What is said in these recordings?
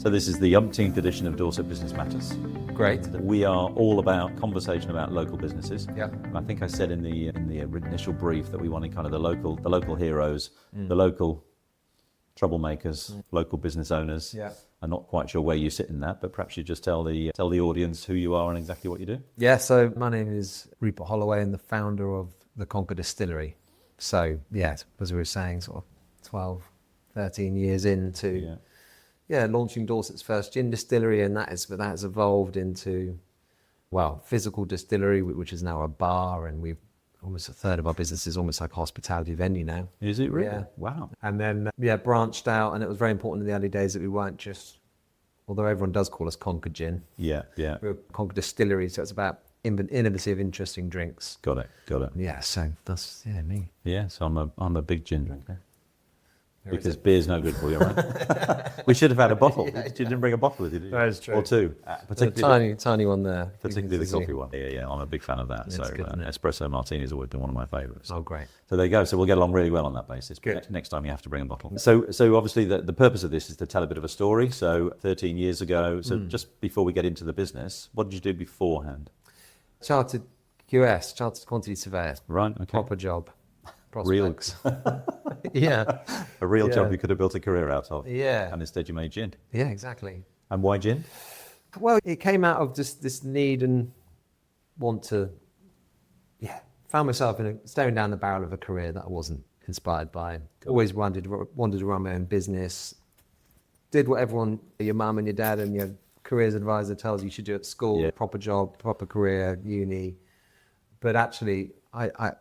So this is the umpteenth edition of Dorset Business Matters. Great. We are all about conversation about local businesses. Yeah. I think I said in the initial brief that we wanted kind of the local heroes, the local troublemakers, local business owners. Yeah. I'm not quite sure where you sit in that, but perhaps you just tell the audience who you are and exactly what you do. Yeah, so my name is Rupert Holloway and the founder of the Conker Distillery. So, yeah, as we were saying, sort of 12, 13 years into launching Dorset's first gin distillery, and that has evolved into, physical distillery, which is now a bar, and we've almost a third of our business is almost like a hospitality venue now. Is it really? Yeah. Wow. And then, branched out, and it was very important in the early days that we weren't just, although everyone does call us Conker Gin. Yeah. We're a Conker Distillery, so it's about innovative, interesting drinks. Got it. Yeah, so that's, me. Yeah, so I'm a big gin drinker. Because beer's no good for you, right? We should have had a bottle. You didn't bring a bottle with you, did you? That is true. Or two. Particularly tiny one there. Particularly the coffee one. Yeah, I'm a big fan of that. It's so good, espresso martini has always been one of my favourites. Oh, great. So there you go. So we'll get along really well on that basis. Good. Next time you have to bring a bottle. So obviously the purpose of this is to tell a bit of a story. So 13 years ago, so just before we get into the business, what did you do beforehand? Chartered QS, Chartered Quantity Surveyor. Right, okay. Proper job. Real. Prospects. Yeah. A real job you could have built a career out of. Yeah. And instead you made gin. Yeah, exactly. And why gin? Well, it came out of just this need and want to, found myself staring down the barrel of a career that I wasn't inspired by. Always wanted to run my own business. Did what your mum and your dad and your careers advisor tells you should do at school, proper job, proper career, uni. But actually, I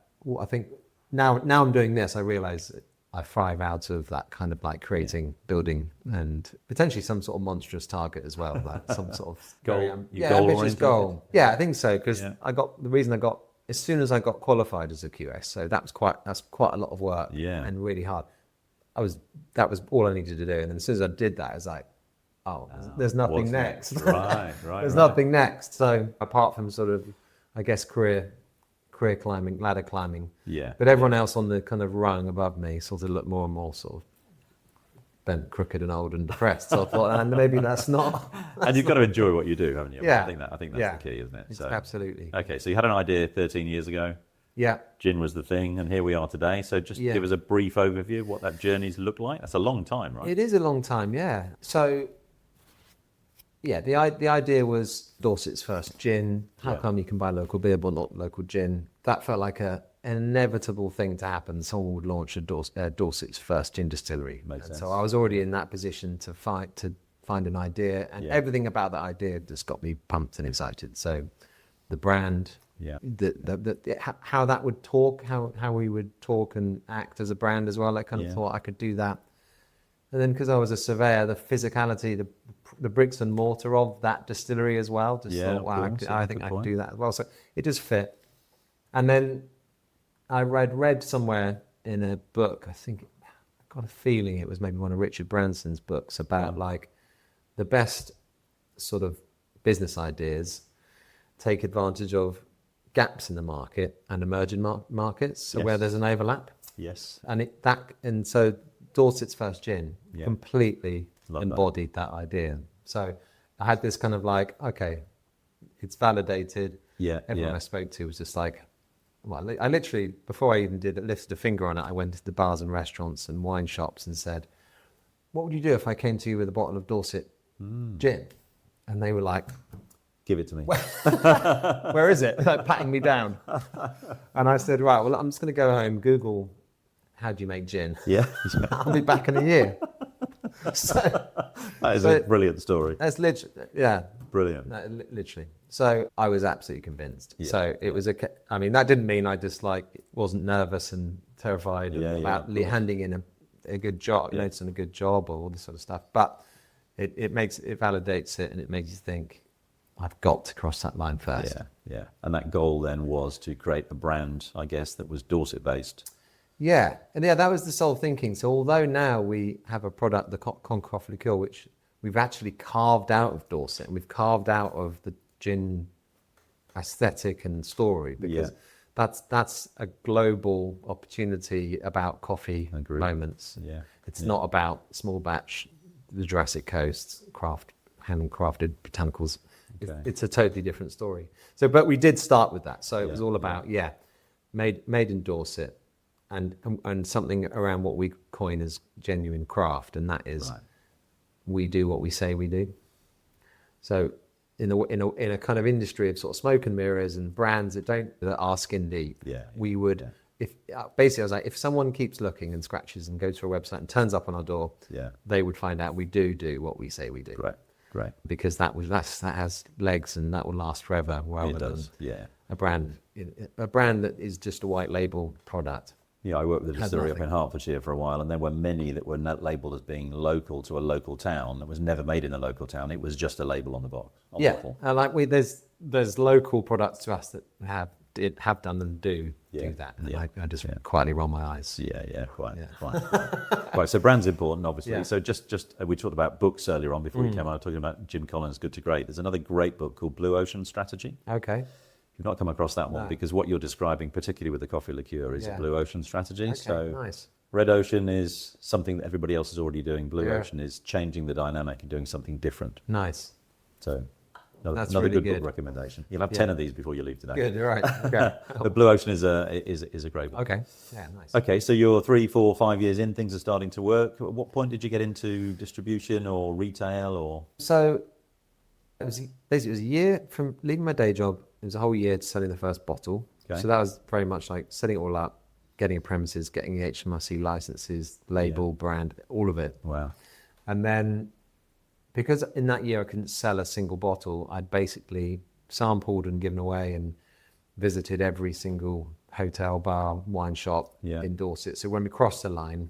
think now I'm doing this, I realize that I thrive out of that kind of like creating, building, and potentially some sort of monstrous target as well, like some sort of goal. Ambitious goal. Yeah, I think so, because as soon as I got qualified as a QS, so that's quite a lot of work and really hard. That was all I needed to do, and then as soon as I did that, I was like, there's nothing next. Right. There's nothing next. So apart from sort of, I guess, career climbing, ladder climbing. Yeah. But everyone else on the kind of rung above me sort of looked more and more sort of bent, crooked, and old and depressed. So I thought, and maybe that's not. And you've got to enjoy what you do, haven't you? Yeah. I think that's the key, isn't it? So, absolutely. Okay, so you had an idea 13 years ago. Yeah. Gin was the thing, and here we are today. So just give us a brief overview of what that journey's looked like. That's a long time, right? It is a long time, yeah. So, the idea was Dorset's first gin. How come you can buy local beer but not local gin? That felt like an inevitable thing to happen. Someone would launch Dorset's first gin distillery. Makes sense. So I was already in that position to find an idea, and everything about that idea just got me pumped and excited. So the brand, how that would talk, how we would talk and act as a brand as well. I kind of thought I could do that. And then because I was a surveyor, the physicality, the bricks and mortar of that distillery as well, thought, I think I could do that as well. So it just fit. And then I read somewhere in a book, I got a feeling it was maybe one of Richard Branson's books about like the best sort of business ideas take advantage of gaps in the market and emerging markets, so where there's an overlap. Yes. And so Dorset's first gin completely embodied that idea. So I had this kind of like, okay, it's validated. Yeah. Everyone I spoke to was just like, I literally, before I even lifted a finger on it, I went to the bars and restaurants and wine shops and said, what would you do if I came to you with a bottle of Dorset gin? And they were like, give it to me. Where is it? Like patting me down. And I said, right, well, I'm just going to go home, Google, how do you make gin? Yeah. I'll be back in a year. That is a brilliant story. That's literally, Brilliant. No, literally. So I was absolutely convinced. Yeah. So it was that didn't mean I just wasn't nervous and terrified about handing in a good job, notes on a good job or all this sort of stuff. But it validates it, and it makes you think, I've got to cross that line first. Yeah. And that goal then was to create a brand, I guess, that was Dorset based. Yeah, and that was the sole thinking. So although now we have a product, the Conker Coffee Liqueur, which we've actually carved out of Dorset, and we've carved out of the gin aesthetic and story, because that's a global opportunity about coffee moments. Yeah, it's not about small batch the Jurassic Coast, handcrafted botanicals. Okay. It's a totally different story. So, but we did start with that. So it Yeah, was all about, made in Dorset and something around what we coin as genuine craft. And that is, we do what we say we do. So in a kind of industry of sort of smoke and mirrors and brands that are skin deep, we would, if basically I was like, if someone keeps looking and scratches and goes to our website and turns up on our door, they would find out we do what we say we do. Right. Because that has legs and that will last forever, rather than a brand that is just a white label product. Yeah, I worked with a distillery up in Hertfordshire for a while, and there were many that were not labelled as being local to a local town. That was never made in a local town. It was just a label on the box. And like there's local products to us that have done and do that. And I just quietly roll my eyes. Quite. Right, so brand's important, obviously. Yeah. So just we talked about books earlier on before we came out, talking about Jim Collins' Good to Great. There's another great book called Blue Ocean Strategy. Okay. You've not come across that one because what you're describing, particularly with the coffee liqueur, is a blue ocean strategy. Okay, so nice. Red Ocean is something that everybody else is already doing. Blue Ocean is changing the dynamic and doing something different. Nice. So That's another really good book recommendation. You'll have 10 of these before you leave today. Good, all right. Okay. But Blue Ocean is a great book. Okay. Yeah, nice. Okay, so you're 3, 4, 5 years in, things are starting to work. At what point did you get into distribution or retail or? So it was a year from leaving my day job. It was a whole year to selling the first bottle. Okay. So that was very much like setting it all up, getting a premises, getting the HMRC licenses, label, brand, all of it. Wow. And then because in that year I couldn't sell a single bottle, I'd basically sampled and given away and visited every single hotel, bar, wine shop in Dorset. So when we crossed the line,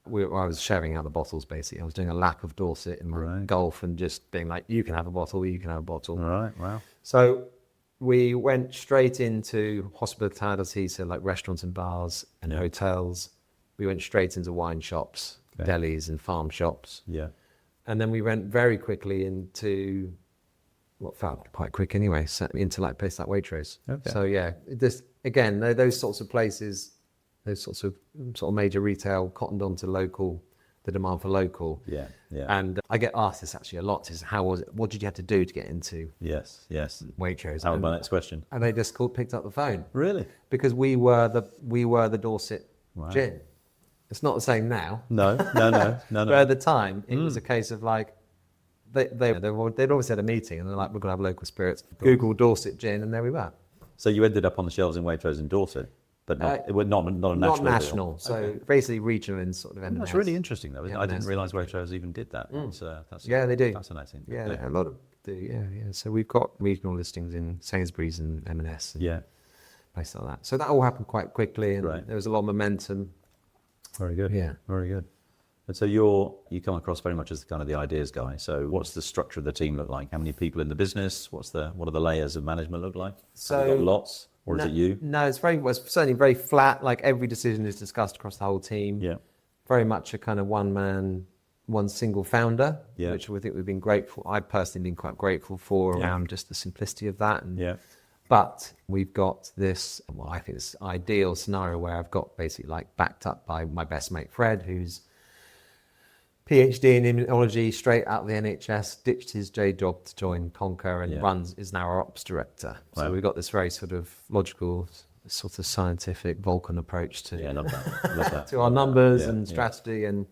I was sharing out the bottles basically. I was doing a lap of Dorset in my Golf and just being like, you can have a bottle, you can have a bottle. All right, wow. So we went straight into hospitality, so like restaurants and bars and hotels. We went straight into wine shops, delis and farm shops. Yeah. And then we went very quickly into what felt quite quick anyway, into like places like Waitrose. Okay. So yeah, this again, those sorts of places, those sorts of major retail cottoned onto local, the demand for local. Yeah. And I get asked this actually a lot: is how was it? What did you have to do to get into? Yes. Waitrose. That was my next question. And they just picked up the phone. Really? Because we were the Dorset gin. It's not the same now. No. But at the time, it was a case of like, they'd always had a meeting and they're like, we're going to have local spirits. Google Dorset gin, and there we were. So you ended up on the shelves in Waitrose in Dorset, but not a national. Not national. Deal. So basically regional and sort of M&S. That's really interesting though. I didn't realise Waitrose even did that. That's they do. Fascinating. Yeah, a lot of do. Yeah. So we've got regional listings in Sainsbury's and M&S. And places like that. So that all happened quite quickly, and there was a lot of momentum. Very good. Yeah. Very good. And so you come across very much as kind of the ideas guy. So what's the structure of the team look like? How many people in the business? What are the layers of management look like? So have you got lots, or is it you? No, it's certainly very flat. Like every decision is discussed across the whole team. Yeah. Very much a kind of one man, one single founder, which we think we've been grateful. I've personally been quite grateful for around just the simplicity of that. And, but we've got this, I think this ideal scenario where I've got basically like backed up by my best mate, Fred, who's PhD in immunology, straight out of the NHS, ditched his day job to join Conker and is now our ops director. Wow. So we've got this very sort of logical, sort of scientific Vulcan approach to, love that. to our numbers and strategy and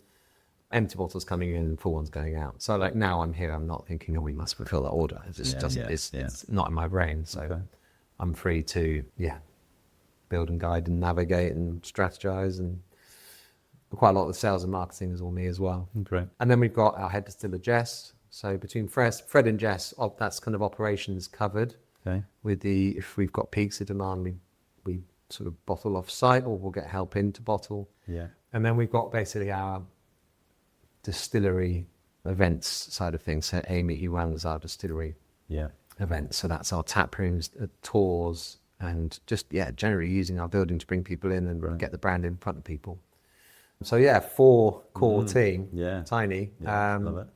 empty bottles coming in and full ones going out. So like now I'm here, I'm not thinking, we must fulfill that order. It just doesn't, it's not in my brain. So I'm free to, build and guide and navigate and strategize, and quite a lot of the sales and marketing is all me as well. Great. And then we've got our head distiller, Jess. So between Fred and Jess, that's kind of operations covered. Okay. If we've got peaks of demand, we sort of bottle off site, or we'll get help in to bottle. Yeah. And then we've got basically our distillery events side of things. So Amy, who runs our distillery events. So that's our tap rooms, tours, and just, generally using our building to bring people in and get the brand in front of people. So 4 core team, tiny. Love it.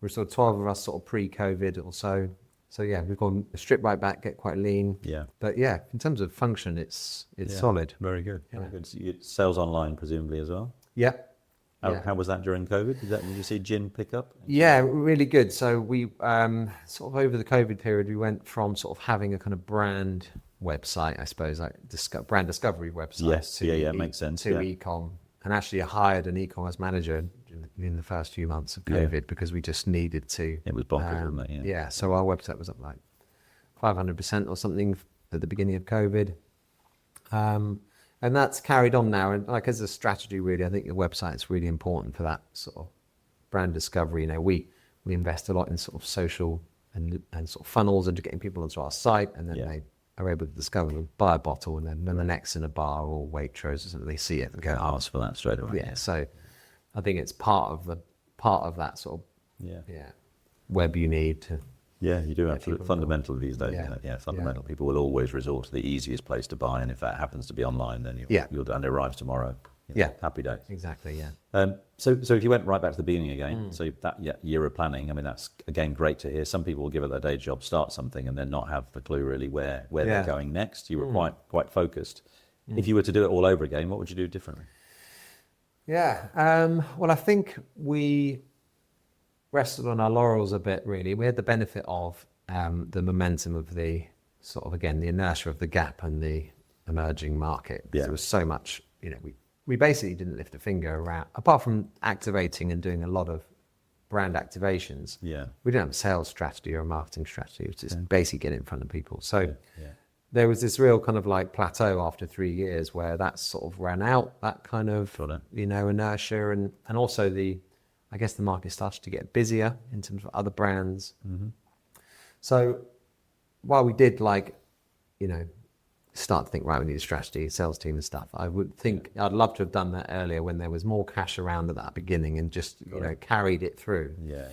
We're sort of 12 of us sort of pre-COVID or so. So we've gone strip right back, get quite lean. Yeah. But in terms of function, it's solid. Very good. Very good. So sales online presumably as well? Yeah. How was that during COVID? Did you see gin pick up? Yeah, really good. So we sort of over the COVID period, we went from sort of having a kind of brand website, I suppose, like brand discovery website. Yes, makes sense. To e-com, and actually I hired an e-commerce manager in the first few months of COVID because we just needed to. It was bonkers, wasn't it? Yeah. So our website was up like 500% or something at the beginning of COVID. And that's carried on now. And like as a strategy, really, I think the website is really important for that sort of brand discovery. You know, we invest a lot in sort of social and sort of funnels into getting people onto our site, and then they are able to discover and buy a bottle, and then when the next in a bar or Waitrose or something, they see it and go, ask for that straight away. Yeah. So I think it's part of that sort of web you need to. Yeah, you do have fundamental these days. Fundamental. People will always resort to the easiest place to buy, and if that happens to be online, then and it arrives tomorrow. Happy days. Exactly. Yeah. So if you went right back to the beginning again, so that year of planning, I mean, that's again great to hear. Some people will give it their day job, start something, and then not have a clue really where they're going next. You were quite focused. If you were to do it all over again, what would you do differently? Yeah. Well, I think we rested on our laurels a bit, really. We had the benefit of the momentum of the sort of, again, the inertia of the Gap and the emerging market. There was so much, we basically didn't lift a finger around, apart from activating and doing a lot of brand activations. Yeah. We didn't have a sales strategy or a marketing strategy. It was just basically get in front of people. So there was this real kind of like plateau after 3 years where that sort of ran out, that kind of, inertia, and also I guess the market started to get busier in terms of other brands. Mm-hmm. So while we did start to think, right, we need a strategy, sales team and stuff, I would think I'd love to have done that earlier when there was more cash around at that beginning and just, carried it through. Yeah.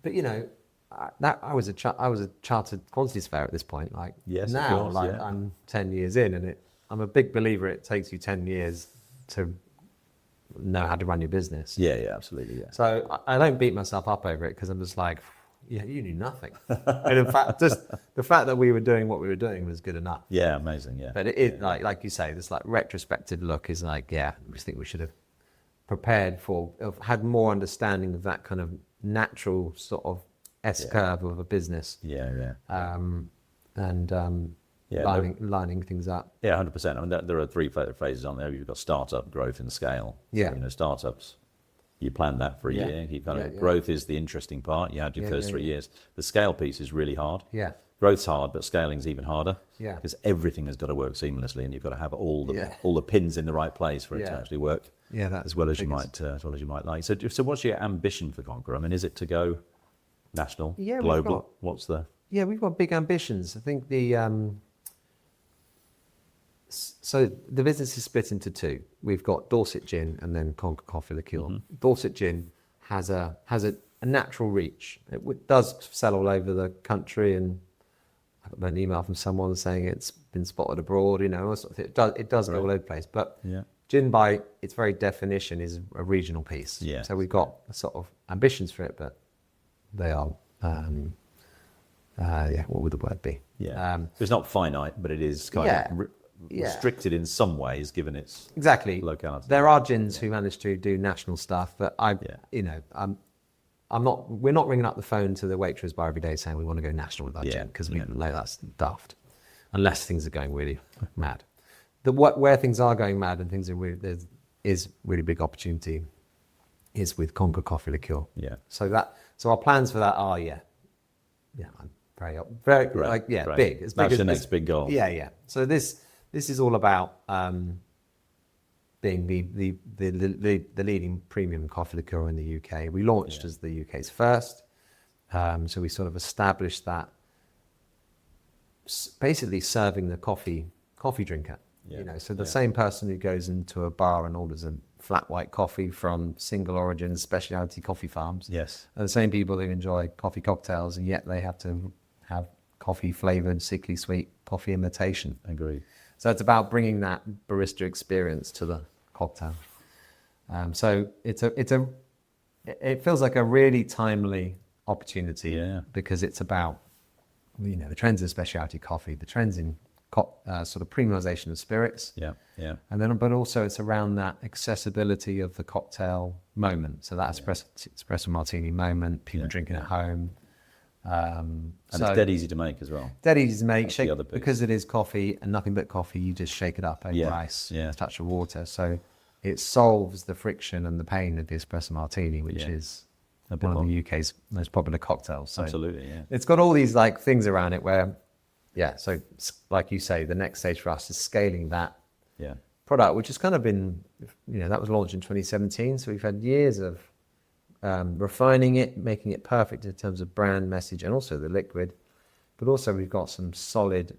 But, I was a chartered quantity surveyor at this point. I'm 10 years in, and I'm a big believer it takes you 10 years to know how to run your business. Yeah, absolutely. Yeah. So I don't beat myself up over it because I'm just like, you knew nothing. And in fact, just the fact that we were doing what we were doing was good enough. Yeah, amazing. Yeah. But it is like you say, this retrospective look is we just think we should have prepared had more understanding of that kind of natural sort of S-curve of a business. Lining things up. Yeah, 100%. I mean, there are three phases on there. You've got startup, growth, and scale. Yeah. So, startups, you plan that for a year. You growth is the interesting part. You had your first 3 years. The scale piece is really hard. Yeah. Growth's hard, but scaling's even harder. Yeah. Because everything has got to work seamlessly, and you've got to have all the pins in the right place for it to actually work. Yeah, that's as well as you might like. So what's your ambition for Conker? I mean, is it to go national, global? We've got big ambitions. I think so the business is split into two. We've got Dorset Gin and then Conker Coffee Liqueur. Mm-hmm. Dorset Gin has a natural reach. It does sell all over the country, and I got an email from someone saying it's been spotted abroad. It does go all over the place. But gin, by its very definition, is a regional piece. Yeah. So we've got sort of ambitions for it, but they are. What would the word be? Yeah. It's not finite, but it is kind of restricted in some ways, given its locality. There are gins who manage to do national stuff, but we're not ringing up the phone to the Waitrose bar every day saying we want to go national with our gin, because we know that's daft, unless things are going really mad. Where things are going mad and things are really, there is really big opportunity is with Conker Coffee Liqueur. Yeah. So our plans for that are I'm very great. big. That's the next big goal. Yeah. So this is all about being the leading premium coffee liqueur in the UK. We launched as the UK's first, so we sort of established that, basically serving the coffee drinker. So the same person who goes into a bar and orders a flat white coffee from single origin specialty coffee farms. Yes. Are the same people who enjoy coffee cocktails, and yet they have to have coffee flavored, sickly sweet coffee imitation. Agreed. So it's about bringing that barista experience to the cocktail. So it feels like a really timely opportunity because it's about the trends in specialty coffee, the trends in sort of premiumization of spirits. Yeah. And then, but also it's around that accessibility of the cocktail moment. So that espresso martini moment, people drinking at home. And it's dead easy to make as well. Dead easy to make. Shake, because it is coffee and nothing but coffee, you just shake it up over ice, a touch of water. So it solves the friction and the pain of the espresso martini, which is one of the UK's most popular cocktails. So absolutely, yeah. It's got all these like things around it where, so like you say, the next stage for us is scaling that product, which has kind of been, that was launched in 2017. So we've had years of refining it, making it perfect in terms of brand message and also the liquid, but also we've got some solid,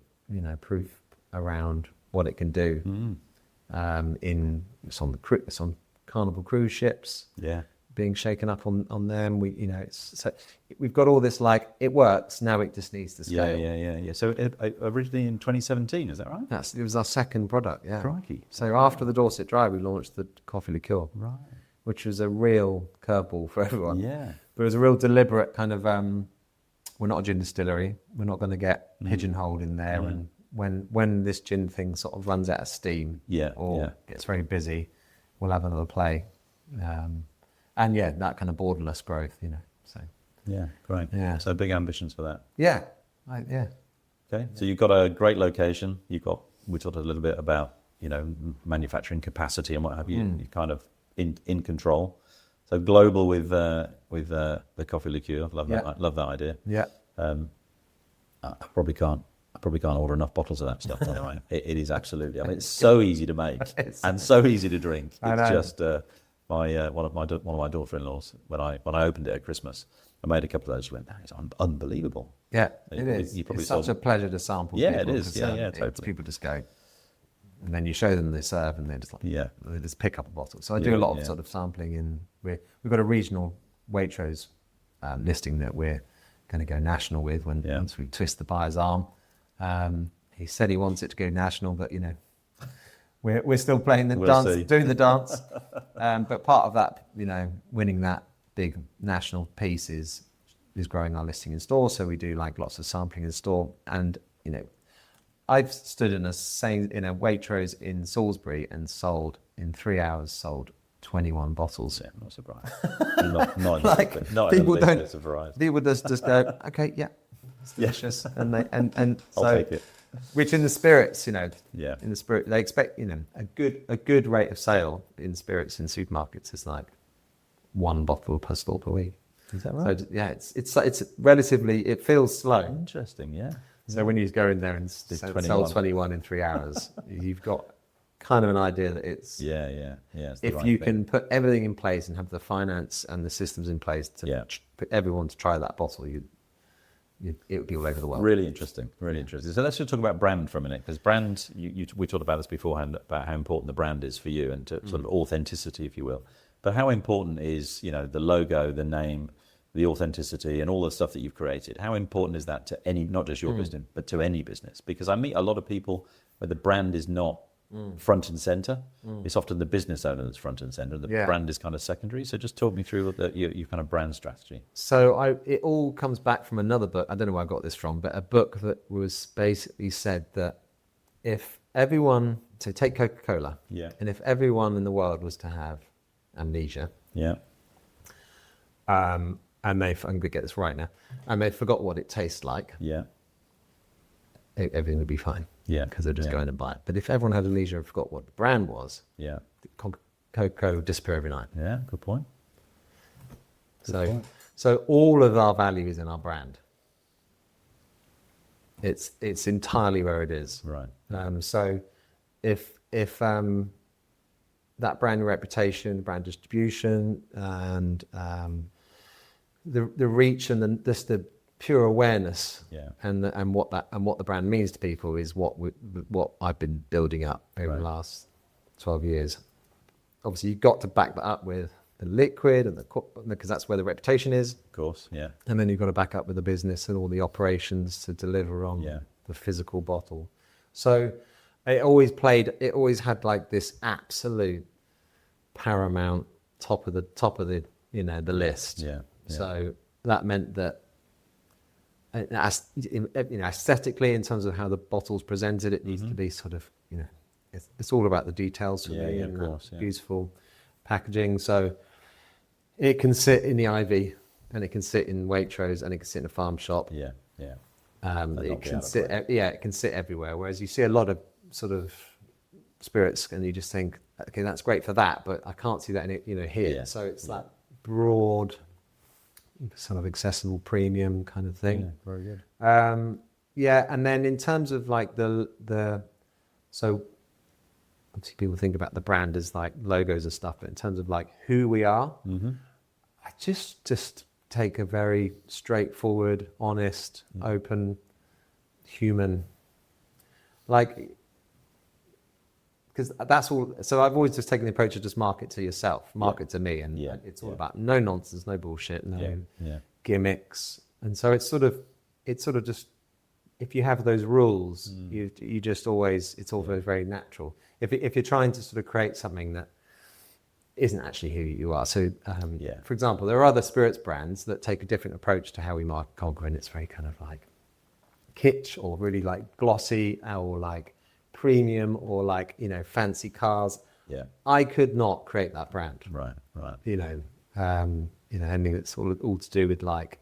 proof around what it can do. It's on Carnival cruise ships, being shaken up on them. We've got all this, like, it works now. It just needs to scale. Yeah. So originally in 2017, is that right? It was our second product. Yeah. Crikey. So after the Dorset Dry, we launched the coffee liqueur. Right. Which was a real curveball for everyone. Yeah. But it was a real deliberate kind of, we're not a gin distillery. We're not going to get pigeonholed in there. And when this gin thing sort of runs out of steam or gets very busy, we'll have another play. And that kind of borderless growth, So yeah, great. Yeah. So big ambitions for that. Yeah. Okay. So you've got a great location. We talked a little bit about, manufacturing capacity and what have you. You're kind of in control. So global with the coffee liqueur. Love that idea. Yeah. I probably can't order enough bottles of that stuff. Anyway. It is absolutely. I mean, it's so easy to make and so easy to drink. It's just one of my daughter-in-laws when I opened it at Christmas. I made a couple of those. She went, "That is unbelievable." Yeah, it is. It's such a pleasure to sample. Yeah, people, it is. Yeah, totally. People just go, and then you show them, they serve, and they're just like, they just pick up a bottle. So I do a lot of sort of sampling, and we've got a regional Waitrose listing that we're going to go national with once we twist the buyer's arm. He said he wants it to go national, but we're still playing the dance, doing the dance. But part of that, winning that big national piece is growing our listing in store. So we do like lots of sampling in store, and I've stood in a Waitrose in Salisbury and sold 21 bottles. Yeah, not surprised. not like not people don't. Surprised. People just go, okay, it's delicious, and I'll so take it. Which in the spirits, in in the spirit, they expect a good rate of sale in spirits in supermarkets is like 1 bottle per store per week. Is that right? So it's relatively, it feels slow. Interesting, yeah. So when you go in there and sell 21 in 3 hours, you've got kind of an idea that it's if you can put everything in place and have the finance and the systems in place to put everyone to try that bottle, it would be all over the world. Really interesting. So let's just talk about brand for a minute, because brand, we talked about this beforehand about how important the brand is for you and to sort of authenticity, if you will. But how important is the logo, the name, the authenticity, and all the stuff that you've created? How important is that to any, not just your business, but to any business? Because I meet a lot of people where the brand is not front and center. It's often the business owner that's front and center. The brand is kind of secondary. So just talk me through your kind of brand strategy. So it all comes back from another book. I don't know where I got this from, but a book that was basically said that if everyone, so take Coca-Cola, and if everyone in the world was to have amnesia, and I'm going to get this right now, and they forgot what it tastes like, everything would be fine. Because they're just going and buy it. But if everyone had amnesia and forgot what the brand was, Coca would disappear every night. Yeah, good point. So all of our value is in our brand. It's entirely where it is. Right. So if that brand reputation, brand distribution, and the reach and just the pure awareness and what the brand means to people is what I've been building up over the last 12 years. Obviously, you've got to back that up with the liquid and because that's where the reputation is. Of course, yeah. And then you've got to back up with the business and all the operations to deliver on the physical bottle. So it always had like this absolute paramount top of the the list. Yeah. So that meant that aesthetically, in terms of how the bottle's presented, it needs to be sort of, it's all about the details for me, and of course, beautiful packaging. So it can sit in the Ivy, and it can sit in Waitrose, and it can sit in a farm shop. Yeah. It can sit, it can sit everywhere. Whereas you see a lot of sort of spirits, and you just think, okay, that's great for that, but I can't see that in it, here. Yeah. So it's that broad, sort of accessible premium kind of thing. Yeah, very good. And then in terms of like so obviously people think about the brand as like logos and stuff, but in terms of like who we are, I just take a very straightforward, honest, open, human, like, because that's all. So I've always just taken the approach of just market to yourself, market to me, and it's all about no nonsense, no bullshit, no gimmicks. And so it's sort of just, if you have those rules, you just always, it's all very natural. If you're trying to sort of create something that isn't actually who you are. So, for example, there are other spirits brands that take a different approach to how we market Conker, and it's very kind of like kitsch, or really like glossy, or like premium, or like, fancy cars. Yeah. I could not create that brand. Right. Anything that's all to do with like,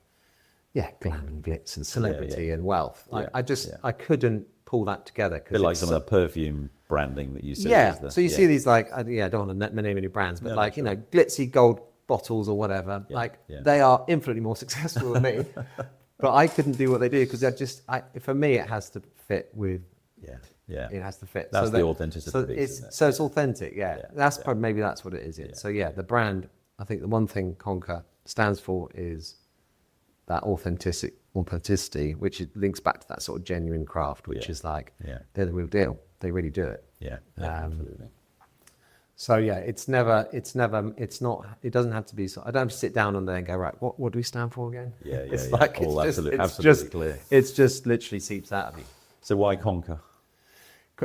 glam and glitz and celebrity and wealth. I couldn't pull that together. A bit like some of the perfume branding that you said. Yeah. So you see these like, I don't want to name any brands, but like, glitzy gold bottles or whatever. They are infinitely more successful than me. But I couldn't do what they do because for me, it has to fit with. Yeah. It has to fit. That's the authenticity. So it's authentic. That's probably, maybe that's what it is. So the brand, I think the one thing Conker stands for is that authenticity, which links back to that sort of genuine craft, which is like, they're the real deal. They really do it. Yeah, absolutely. So it doesn't have to be, I don't have to sit down on there and go, right, what do we stand for again? It's like, absolutely clear. It's just literally seeps out of you. So why Conker?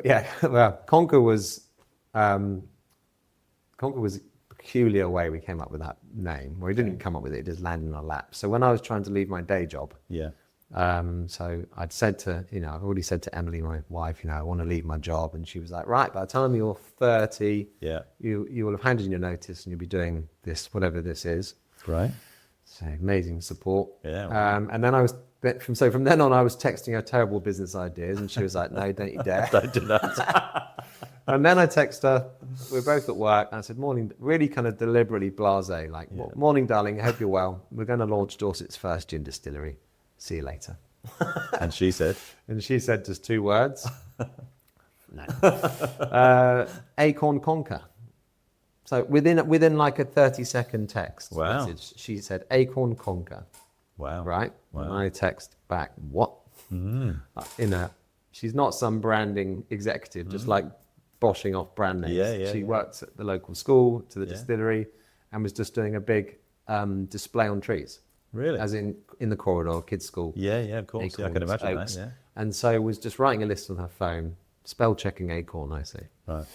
Yeah, well, Conker was a peculiar way we came up with that name. Well, we didn't come up with it; it just landed in our lap. So when I was trying to leave my day job, so I'd said to, I've already said to Emily, my wife, I want to leave my job, and she was like, right, by the time you're 30, you will have handed in your notice, and you'll be doing this, whatever this is. Right. So amazing support. Yeah. Well. And then from then on, I was texting her terrible business ideas, and she was like, no, don't you dare. Don't do that. And then I text her, we were both at work, and I said, morning, really kind of deliberately blasé, like, morning, darling, I hope you're well. We're going to launch Dorset's first gin distillery. See you later. And she said? And she said just 2 words. No. Acorn Conker. So within like a 30-second text message, she said, Acorn Conker. Wow. Right? Wow. And I text back, what? She's not some branding executive, just like boshing off brand names. She works at the local school, to the distillery, and was just doing a big display on trees. Really? As in the corridor, kids' school. Yeah, of course. I can imagine oaks. That, And so was just writing a list on her phone, spell checking acorn, I see. Right.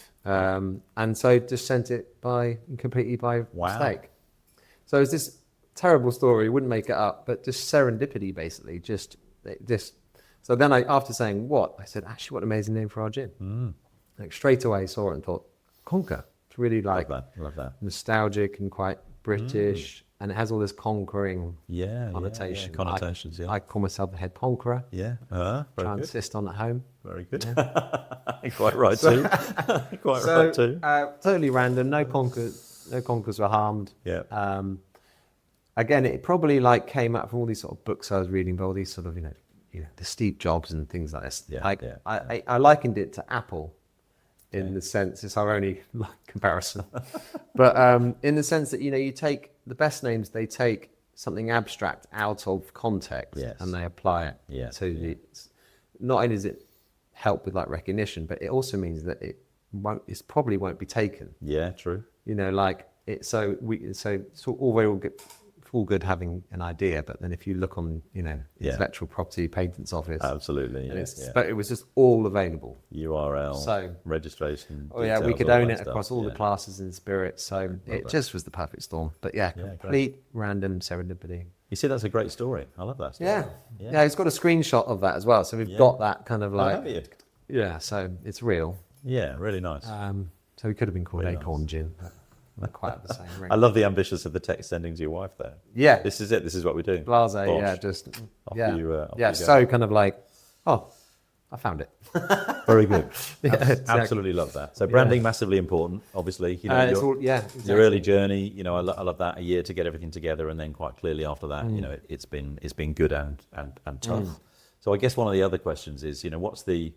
And so just sent it completely by mistake. So it's this terrible story, wouldn't make it up, but just serendipity, basically. Just. So then after saying what, I said, actually, what an amazing name for our gin. Like straight away saw it and thought, Conker. It's really like love that. Nostalgic and quite British. And it has all this conquering connotation. Connotations, I call myself the head conqueror. Yeah. Try and insist on at home. Very good. Quite right too. Right too. Totally random. No conkers were harmed. Yeah. Again, it probably like came out from all these sort of books I was reading, but all these sort of, the Steve Jobs and things like this. I likened it to Apple in the sense, it's our only comparison. But in the sense that, you take the best names, they take something abstract out of context and they apply it to not only does it help with like recognition, but it also means that it probably won't be taken. Yeah, true. It's all good having an idea, but then if you look on, intellectual property patents office, absolutely, but it was just all available. URL, registration. We could own it across all the classes in spirits. So it just was the perfect storm. But complete random serendipity. You see, that's a great story. I love that story. Yeah. It's got a screenshot of that as well. So we've got that kind of like, have you? Yeah. So it's real. Yeah, really nice. So we could have been called Really Acorn Gin, but not quite at the same ring. I love the ambitious of the text sending to your wife there. Yeah. This is it. This is what we do. Blase, Bosh. yeah, just, Off yeah. you, off Yeah, you go. so kind of like, oh, I found it. Very good. Yeah, exactly. Absolutely love that. So branding massively important, obviously. You know, It's your, all, yeah, exactly. your early journey. You know, I love that. A year to get everything together, and then quite clearly after that, you know, it's been good and tough. So I guess one of the other questions is, you know, what's the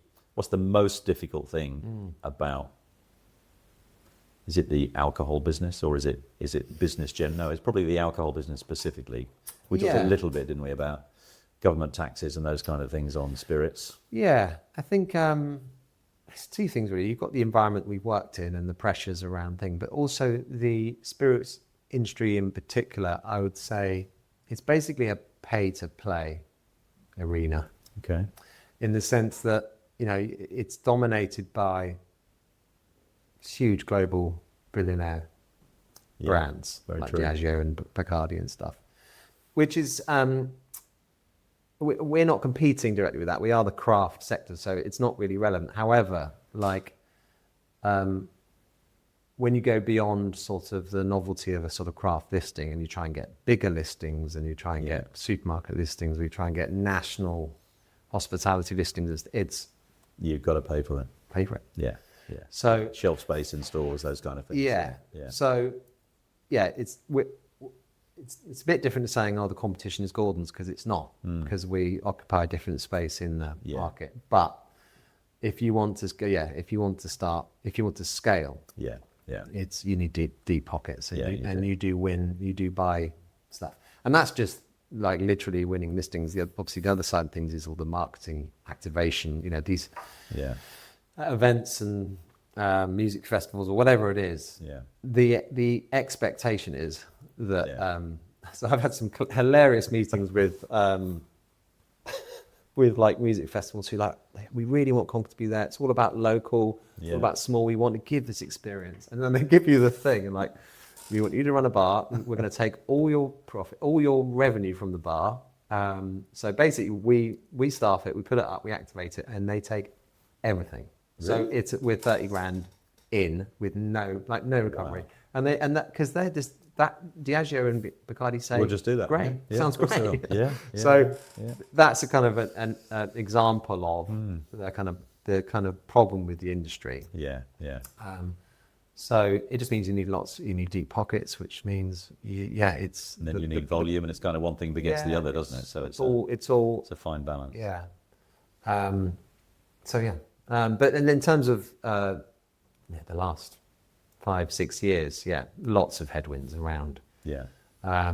most difficult thing about? Is it the alcohol business, or is it business gen? No, it's probably the alcohol business specifically. We talked a little bit, didn't we, about government taxes and those kind of things on spirits. Yeah, I think it's two things really. You've got the environment we've worked in and the pressures around things, but also the spirits industry in particular, I would say it's basically a pay-to-play arena. Okay. In the sense that, you know, it's dominated by huge global billionaire brands very like true. Diageo and Bacardi and stuff, which is... we're not competing directly with that. We are the craft sector, so it's not really relevant. However, like when you go beyond sort of the novelty of a sort of craft listing and you try and get bigger listings and you try and get supermarket listings, we try and get national hospitality listings, it's... You've got to pay for it. Pay for it. Yeah, yeah. So... Shelf space in stores, those kind of things. Yeah. So, yeah, it's a bit different to saying, oh, the competition is Gordon's, because it's not, because we occupy a different space in the market. But if you want to if you want to scale, it's you need deep pockets, and you do buy stuff, and that's just like literally winning listings. Obviously, the other side of things is all the marketing activation. You know, these events and music festivals or whatever it is. Yeah, the expectation is that so I've had some hilarious meetings with like music festivals who like, we really want Conker to be there. It's all about local, it's all about small. We want to give this experience, and then they give you the thing and like, we want you to run a bar. We're going to take all your profit, all your revenue from the bar. So basically, we staff it, we put it up, we activate it, and they take everything. Really? So it's with 30 grand in with no recovery, and that because they're just that Diageo and Bacardi say, we'll just do that. Great, sounds great. So that's a kind of an example of the kind of problem with the industry. So it just means you need deep pockets, which means it's... And then you need volume, and it's kind of one thing begets the other, doesn't it? So it's a fine balance. Yeah. But in terms of the last 5-6 years, lots of headwinds around. I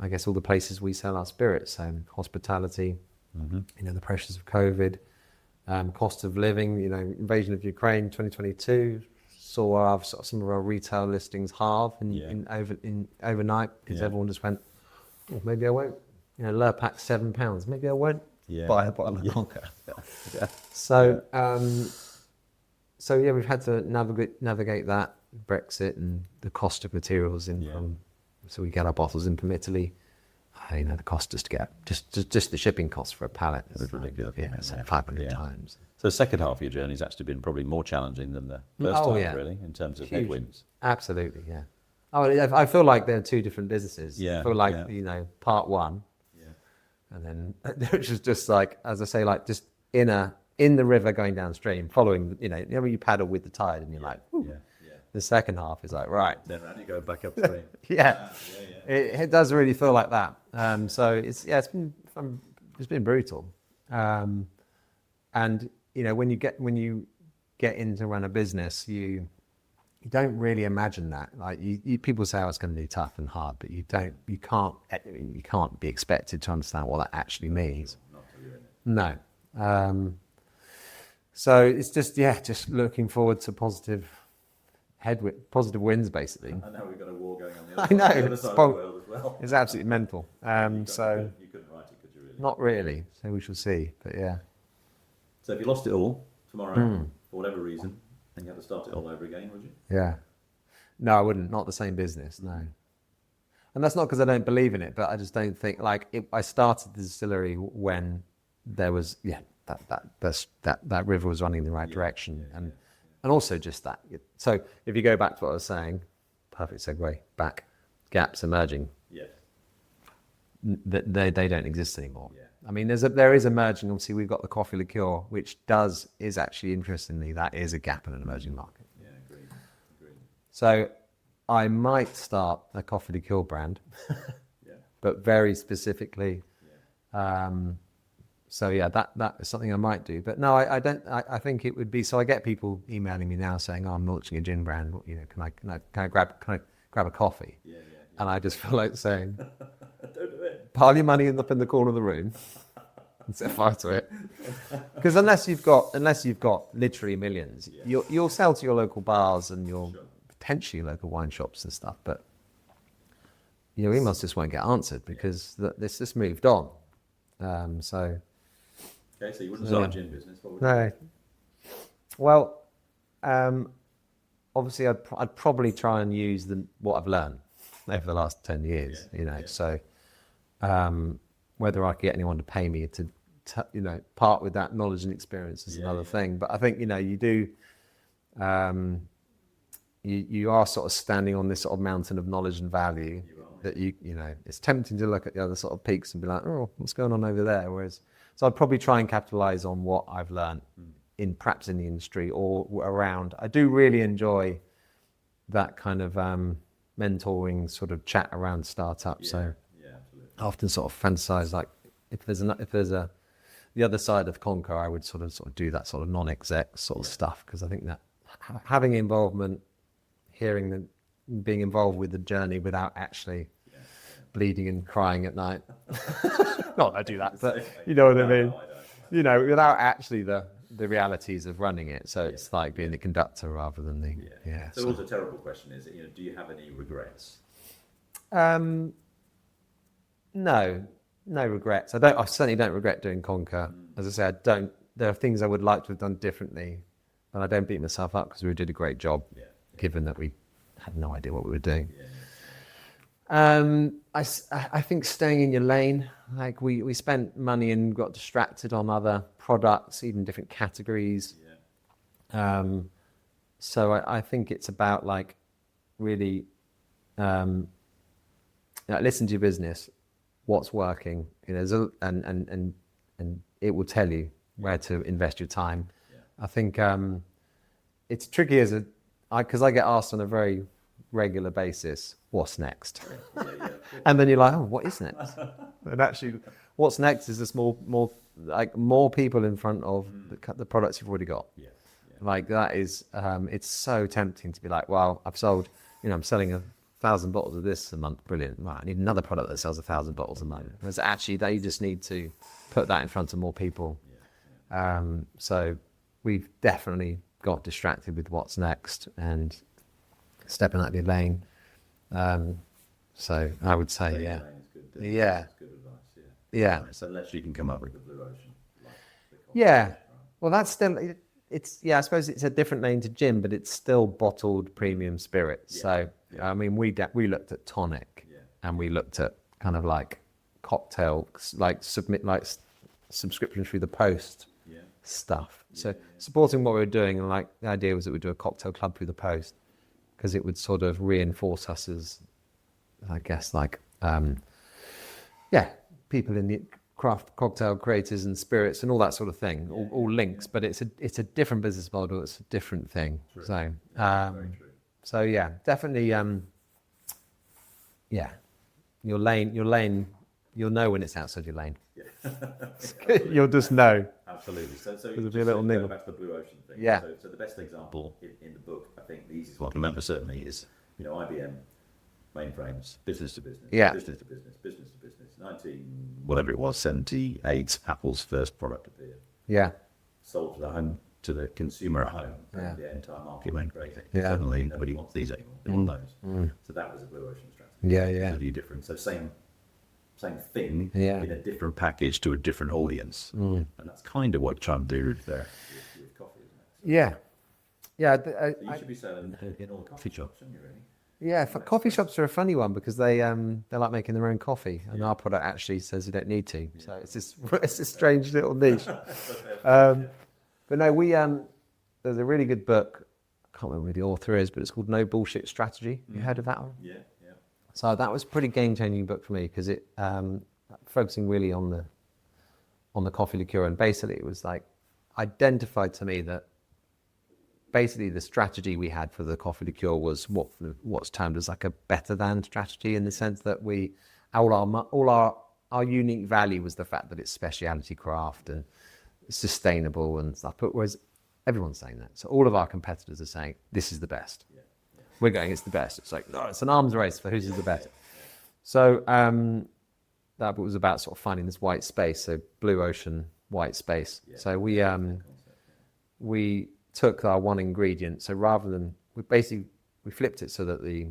guess all the places we sell our spirits, hospitality, you know, the pressures of COVID, cost of living, you know, invasion of Ukraine, 2022, saw some of our retail listings halve overnight, because everyone just went, oh, maybe I won't, you know, Lure Pack £7, maybe I won't buy a bottle of Conker. So we've had to navigate that Brexit and the cost of materials so we get our bottles in from Italy. You know, the cost just to get just the shipping costs for a pallet is ridiculous. So 500 times. So the second half of your journey has actually been probably more challenging than the first time, really, in terms of headwinds. Absolutely, yeah. I feel like they're two different businesses. I feel like, you know, part one, and then which is just like, as I say, like just in the river going downstream, following, you know, you paddle with the tide, and you're like, the second half is like, right. Then around you go back upstream. It does really feel like that. So it's been brutal. And you know, when you get in to run a business, you don't really imagine that. Like people say, oh, it's going to be tough and hard, but you can't be expected to understand what that actually means. No. So it's just looking forward to positive wins, basically. I know we've got a war going on the other side of the world as well. It's absolutely mental. You couldn't write it, could you really? Not really. So we shall see. But yeah. So if you lost it all tomorrow, for whatever reason, then you have to start it all over again, would you? Yeah. No, I wouldn't. Not the same business. No. And that's not because I don't believe in it, but I just don't think I started the distillery when there was that river was running in the right direction, and also just that. So if you go back to what I was saying, perfect segue back, gaps emerging. Yeah. They don't exist anymore. Yeah. I mean, there is emerging. Obviously, we've got the coffee liqueur, which is actually interestingly that is a gap in an emerging market. Yeah, agreed. So I might start a coffee liqueur brand, but very specifically. So yeah, that is something I might do. But no, I don't. I think it would be. So I get people emailing me now saying, "Oh, I'm launching a gin brand. You know, can I grab a coffee?" Yeah. And I just feel like saying, "Don't do it. Pile your money up in the corner of the room and set fire to it." Because unless you've got literally millions, you'll sell to your local bars and potentially local wine shops and stuff. But your emails just won't get answered because this just moved on. So. Okay, so you wouldn't start a gin business? What would No. Well, obviously, I'd probably try and use what I've learned over the last 10 years. So whether I could get anyone to pay me to part with that knowledge and experience is another thing. But I think you do. You are sort of standing on this sort of mountain of knowledge and value that it's tempting to look at the other sort of peaks and be like, oh, what's going on over there? So I'd probably try and capitalize on what I've learned perhaps in the industry or around. I do really enjoy that kind of mentoring sort of chat around startups. So I often sort of fantasize like if there's the other side of Conker, I would sort of do that sort of non-exec sort of stuff, because I think that having involvement, being involved with the journey without actually bleeding and crying at night. Not that I do that, but you know what I mean. Without actually the realities of running it. So it's like being the conductor rather than the So what's a terrible question is, do you have any regrets? No regrets. I certainly don't regret doing Conker. As I say, I don't. There are things I would like to have done differently, and I don't beat myself up because we did a great job, given that we had no idea what we were doing. I think staying in your lane, like we spent money and got distracted on other products, even different categories. So I think it's about like really listen to your business, what's working, and it will tell you where to invest your time. I think it's tricky because I get asked on a very regular basis, what's next? And then you're like, oh, what is next? And actually, what's next is just more people in front of the products you've already got. Like that is, it's so tempting to be like, well, I've sold, I'm selling 1,000 bottles of this a month. Brilliant. Right, I need another product that sells 1,000 bottles a month. Whereas actually, you just need to put that in front of more people. So we've definitely got distracted with what's next and stepping out of your lane. So I would say, That's good advice. So unless you can come up with the blue ocean. Well, that's still, I suppose it's a different lane to gin, but it's still bottled premium spirits. So, I mean, we looked at tonic and we looked at kind of like cocktails, like subscription through the post stuff. So supporting what we were doing, and like the idea was that we'd do a cocktail club through the post, because it would sort of reinforce us as, I guess, like, people in the craft cocktail creators and spirits and all that sort of thing, all links. But it's a different business model. It's a different thing. True. So, definitely, your lane, you'll know when it's outside your lane. You'll just know. Absolutely. So there'll be a little nibble. Back to the blue ocean thing. Yeah. So the best example in the book, I think the easiest one to remember certainly is, IBM mainframes, business to business, business to business, business to business. Whatever it was, 78, Apple's first product appeared. Yeah. Sold to the consumer at home. And the entire market went crazy. Yeah. Suddenly, nobody wants these anymore. They want those. So that was a blue ocean strategy. Totally different. So same thing in a different package to a different audience. And that's kind of what I'm trying to do there with coffee, isn't it? So you should be selling in all coffee shops, shouldn't you, really? Yeah, coffee shops are a funny one because they like making their own coffee, and our product actually says you don't need to. So it's this strange little niche. But no, there's a really good book. I can't remember who the author is, but it's called No Bullshit Strategy. You heard of that one? Yeah. So that was a pretty game-changing book for me because it focusing really on the coffee liqueur, and basically it was like identified to me that basically the strategy we had for the coffee liqueur was what's termed as like a better than strategy, in the sense that all our unique value was the fact that it's specialty craft and sustainable and stuff. But whereas everyone's saying that, so all of our competitors are saying this is the best. We're going, it's the best. It's like, no, it's an arms race for who's the best. So that was about sort of finding this white space, so blue ocean white space. So we took our one ingredient. So rather than we flipped it so that the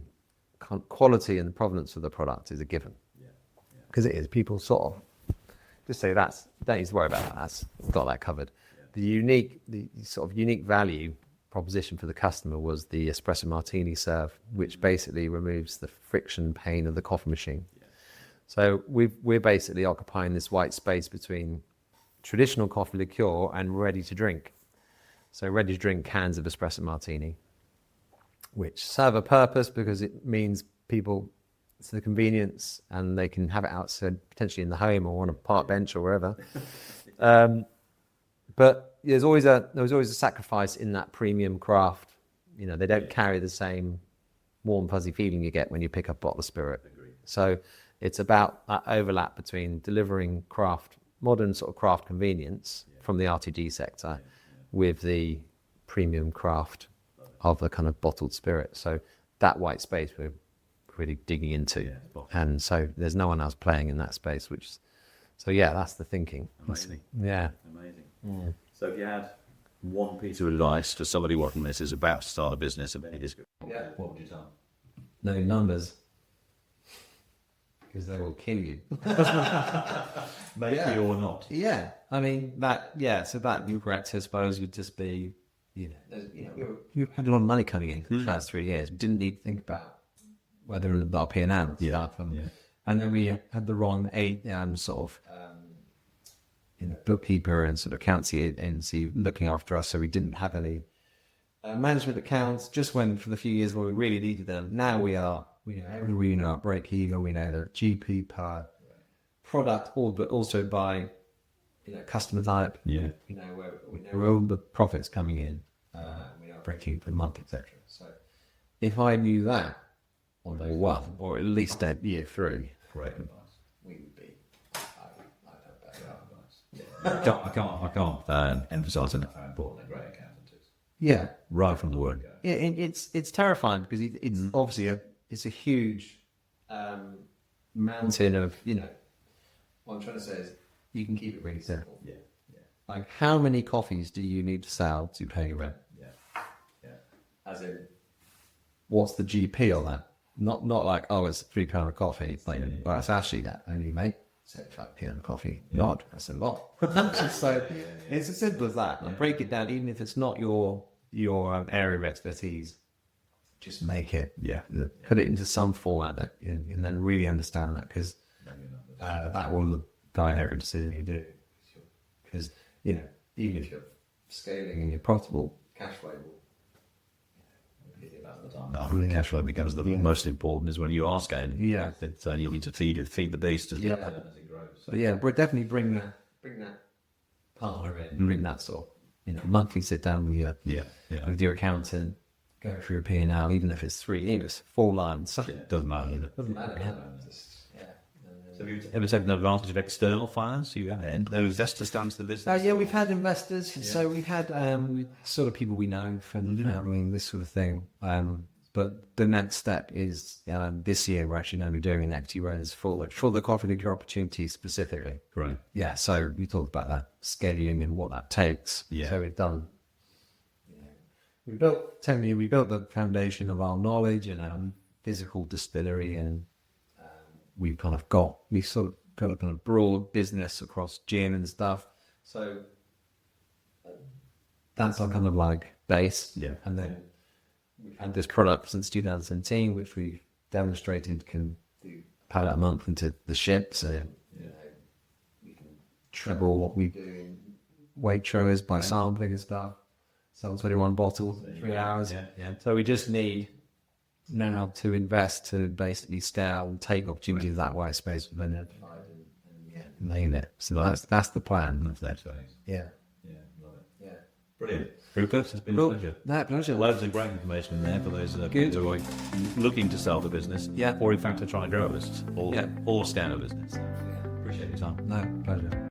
quality and the provenance of the product is a given, because it is. People sort of just say don't need to worry about that. That's got that covered. The sort of unique value proposition for the customer was the espresso martini serve, which basically removes the friction pain of the coffee machine. So we're basically occupying this white space between traditional coffee liqueur and ready to drink. So ready to drink cans of espresso martini, which serve a purpose because it means people, it's the convenience, and they can have it outside, potentially in the home or on a park bench or wherever. But there was always a sacrifice in that premium craft. You know, they don't carry the same warm, fuzzy feeling you get when you pick up a bottle of spirit. Agreed. So it's about that overlap between delivering modern sort of craft convenience from the RTD sector with the premium craft of the kind of bottled spirit. So that white space we're really digging into. And so there's no one else playing in that space, that's the thinking. Amazing. Yeah. Amazing. Yeah. So if you had one piece of advice to somebody watching this is about to start a business of any description, what would you tell them? No numbers, because they will kill you. Maybe or not. Yeah, I mean so that you're correct. I suppose would just be, you've had a lot of money coming in for the last 3 years. Didn't need to think about whether our P&L stuff, and then we had the wrong bookkeeper and sort of accountancy agency looking after us, so we didn't have any management accounts. Just when for the few years where we really needed them. Now we know our break even, we know the GP per product, but also by customer type. Yeah, we know where all the profits coming in. We know break even per month, etc. So if I knew that on day one, or at least at year 3, great advice, we would be. I can't emphasize enough how important a great accountant is. Yeah, right from the word. Yeah, it's terrifying because it's obviously it's a huge mountain of What I'm trying to say is you can keep it really simple. Yeah. Like, how many coffees do you need to sell to pay your rent? Yeah. As in, what's the GP on that? Not like, oh, it's £3 a coffee. It's like, well, it's actually that only, mate. 75p on a coffee. God, that's a lot. So it's as simple as that. And break it down, even if it's not your area of expertise. Just make it. Put it into some format and then really understand that, because that will guide every decision you do. Because even if you're scaling and you're profitable, cash flow will. Cash flow becomes the most important is when you are scaling. Yeah, you need to feed the beast as it grows. So but definitely bring that partner in, bring that sort of monthly sit down with your accountant, go through your P&L, even if it's 3 years, 4 lines. Doesn't matter. Doesn't matter. So have you ever taken advantage of external finance? You had no investors down to the business? We've had investors. Yeah. So we've had sort of people we know from this sort of thing. But the next step is this year we're actually going to be doing an equity raise for the coffee liquor opportunity specifically. Right. Yeah. So we talked about that scaling and what that takes. Yeah. So we've done. We built the foundation of our knowledge and physical distillery, and we've sort of got a kind of broad business across gin and stuff. So that's our kind of like base. Yeah. And then we've had this product since 2017, which we've demonstrated can do a pallet a month into the ship. So, we can treble what we do in Waitrose by sampling and stuff. Sell 21 bottles in 3 hours. So we just need now to invest to basically scale and take opportunities that white space we've identified and nail it. So that's the plan. That's Yeah. Yeah, love it. Yeah. Brilliant. Rupert, it's been a pleasure. No, pleasure. Loads of great information in there for those who are looking to sell the business, or in fact to try and grow a business, or scale a business. Appreciate your time. No, pleasure.